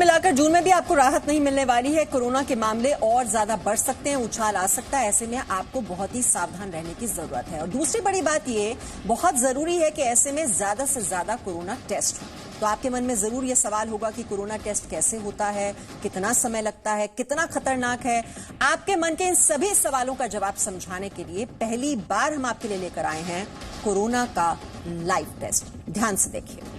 मिलाकर जून में भी आपको राहत नहीं मिलने वाली है। कोरोना के मामले और ज्यादा बढ़ सकते हैं, उछाल आ सकता है। ऐसे में आपको बहुत ही सावधान रहने की जरूरत है। और दूसरी बड़ी बात ये बहुत जरूरी है कि ऐसे में ज्यादा से ज्यादा कोरोना टेस्ट हो। तो आपके मन में जरूर ये सवाल होगा कि कोरोना टेस्ट कैसे होता है, कितना समय लगता है, कितना खतरनाक है। आपके मन के इन सभी सवालों का जवाब समझाने के लिए पहली बार हम आपके लिए लेकर आए हैं कोरोना का लाइव टेस्ट। ध्यान से देखिए।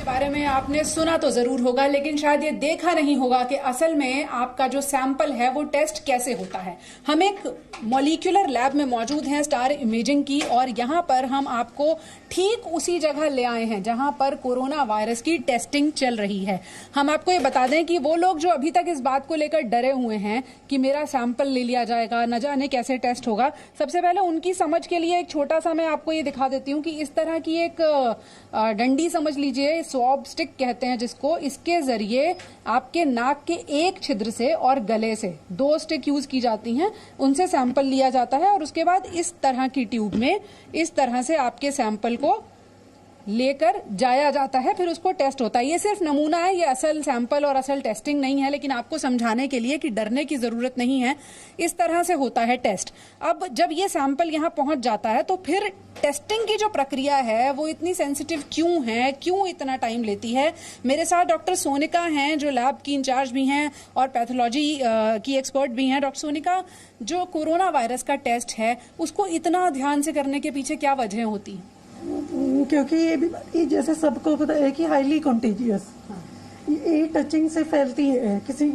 बारे में आपने सुना तो जरूर होगा, लेकिन शायद ये देखा नहीं होगा कि असल में आपका जो सैंपल है वो टेस्ट कैसे होता है। हम एक मॉलिक्यूलर लैब में मौजूद हैं, स्टार इमेजिंग की, और यहाँ पर हम आपको ठीक उसी जगह ले आए हैं जहाँ पर कोरोना वायरस की टेस्टिंग चल रही है। हम आपको ये बता दें कि वो लोग जो अभी तक इस बात को लेकर डरे हुए हैं कि मेरा सैंपल ले लिया जाएगा, न जाने कैसे टेस्ट होगा, सबसे पहले उनकी समझ के लिए एक छोटा सा मैं आपको ये दिखा देती हूँ कि इस तरह की एक डंडी समझ लीजिए, स्वॉब स्टिक कहते हैं जिसको, इसके जरिए आपके नाक के एक छिद्र से और गले से 2 स्टिक यूज की जाती हैं, उनसे सैंपल लिया जाता है और उसके बाद इस तरह की ट्यूब में इस तरह से आपके सैंपल को लेकर जाया जाता है, फिर उसको टेस्ट होता है। ये सिर्फ नमूना है, ये असल सैंपल और असल टेस्टिंग नहीं है, लेकिन आपको समझाने के लिए कि डरने की जरूरत नहीं है। इस तरह से होता है टेस्ट। अब जब ये सैंपल यहाँ पहुंच जाता है तो फिर टेस्टिंग की जो प्रक्रिया है वो इतनी सेंसिटिव क्यों है, क्यों इतना टाइम लेती है। मेरे साथ डॉक्टर सोनिका हैं जो लैब की इंचार्ज भी हैं और पैथोलॉजी की एक्सपर्ट भी हैं। डॉक्टर सोनिका, जो कोरोना वायरस का टेस्ट है उसको इतना ध्यान से करने के पीछे क्या वजह होती है? क्योंकि ये बीमारी जैसे सबको पता है कि हाईली कॉन्टेजियस, ये टचिंग से फैलती है किसी,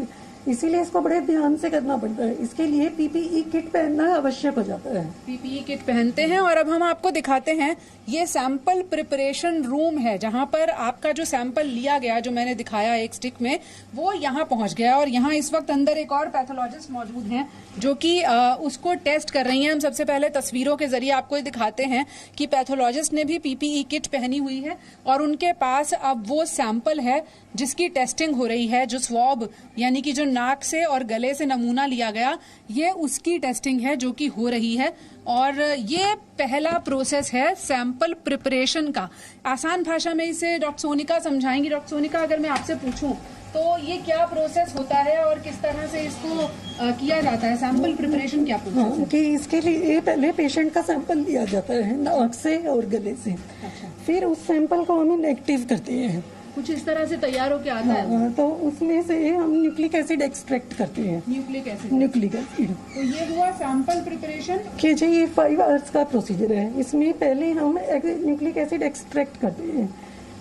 इसीलिए इसको बड़े ध्यान से करना पड़ता है। इसके लिए पीपीई किट पहनना आवश्यक हो जाता है। पीपीई किट पहनते हैं और अब हम आपको दिखाते हैं, ये सैंपल प्रिपरेशन रूम है जहां पर आपका जो सैंपल लिया गया, जो मैंने दिखाया एक स्टिक में, वो यहाँ पहुंच गया और यहाँ इस वक्त अंदर एक और पैथोलॉजिस्ट मौजूद हैं जो कि उसको टेस्ट कर रही हैं। हम सबसे पहले तस्वीरों के जरिए आपको ये दिखाते हैं कि पैथोलॉजिस्ट ने भी पीपीई किट पहनी हुई है और उनके पास अब वो सैंपल है जिसकी टेस्टिंग हो रही है। जो स्वॉब यानी कि जो नाक से और गले से नमूना लिया गया, ये उसकी टेस्टिंग है जो कि हो रही है। और ये पहला प्रोसेस है सैंपल प्रिपरेशन का। आसान भाषा में इसे डॉक्टर सोनिका समझाएंगी। डॉक्टर सोनिका, अगर मैं आपसे पूछूं तो ये क्या प्रोसेस होता है और किस तरह से इसको किया जाता है? सैंपल प्रिपरेशन क्या प्रोसेस है? कि इसके लिए पहले पेशेंट का सैंपल लिया जाता है नाक से और गले से। अच्छा। फिर उस सैंपल को हम नेगेटिव करते हैं, कुछ इस तरह से तैयार होकर आता है। तो उसमें से हम न्यूक्लिक एसिड एक्सट्रैक्ट करते हैं। Nucleic acid. तो ये हुआ सैंपल प्रिपरेशन कि जी ये 5 आवर्स का प्रोसीजर है। इसमें पहले हम न्यूक्लिक एसिड एक्सट्रैक्ट करते हैं,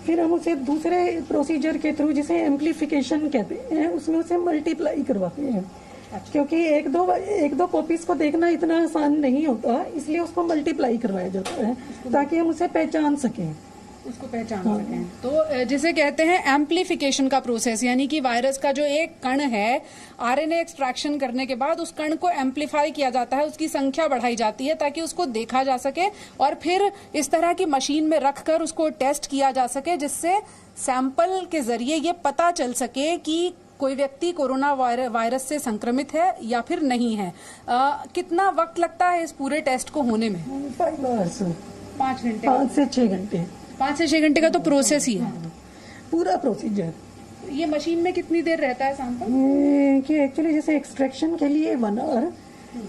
फिर हम उसे दूसरे प्रोसीजर के थ्रू, जिसे एम्प्लीफिकेशन कहते हैं, उसमें उसे मल्टीप्लाई करवाते हैं। अच्छा। क्योंकि एक दो कॉपीज को देखना इतना आसान नहीं होता, इसलिए उसको मल्टीप्लाई करवाया जाता है ताकि हम उसे पहचान सकें। सकें। तो जिसे कहते हैं एम्प्लीफिकेशन का प्रोसेस, यानी कि वायरस का जो एक कण है, आरएनए एक्सट्रैक्शन करने के बाद उस कण को एम्प्लीफाई किया जाता है, उसकी संख्या बढ़ाई जाती है ताकि उसको देखा जा सके और फिर इस तरह की मशीन में रखकर उसको टेस्ट किया जा सके, जिससे सैंपल के जरिए ये पता चल सके कि कोई व्यक्ति कोरोना वायरस से संक्रमित है या फिर नहीं है। कितना वक्त लगता है इस पूरे टेस्ट को होने में? 5 आवर्स, 5 घंटे, 5 से 6 घंटे। 5 से 6 घंटे का तो प्रोसेस ही है पूरा प्रोसीजर। ये मशीन में कितनी देर रहता है सैंपल? कि एक्चुअली जैसे एक्सट्रैक्शन के लिए 1 आवर,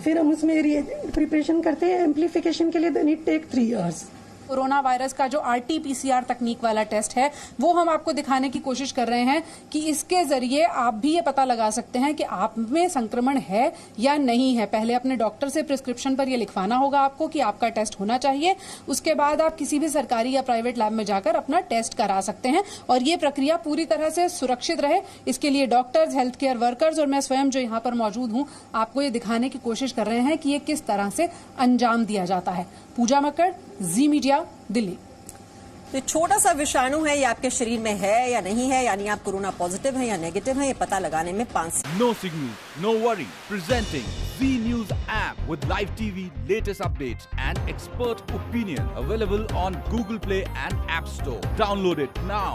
फिर हम उसमें रिएजेंट प्रिपरेशन करते हैं। एम्प्लीफिकेशन के लिए then it take 3 hours. Corona virus का जो आरटी-पीसीआर तकनीक वाला टेस्ट है वो हम आपको दिखाने की कोशिश कर रहे हैं कि इसके जरिए आप भी ये पता लगा सकते हैं कि आप में संक्रमण है या नहीं है। पहले अपने डॉक्टर से प्रिस्क्रिप्शन पर ये लिखवाना होगा आपको कि आपका टेस्ट होना चाहिए। उसके बाद आप किसी भी सरकारी या प्राइवेट लैब में जाकर अपना टेस्ट करा सकते हैं और ये प्रक्रिया पूरी तरह से सुरक्षित रहे, इसके लिए डॉक्टर्स, हेल्थ केयर वर्कर्स और मैं स्वयं जो यहाँ पर मौजूद हूँ आपको ये दिखाने की कोशिश कर रहे हैं कि ये किस तरह से अंजाम दिया जाता है। पूजा मक्कड़, जी मीडिया, दिल्ली। तो छोटा सा विषाणु है, ये आपके शरीर में है या नहीं है, यानी आप कोरोना पॉजिटिव है या नेगेटिव है, ये पता लगाने में 5 No signal, no worry. Presenting Z News app with live TV, latest updates and expert opinion. Available on Google Play and App Store. Download it now.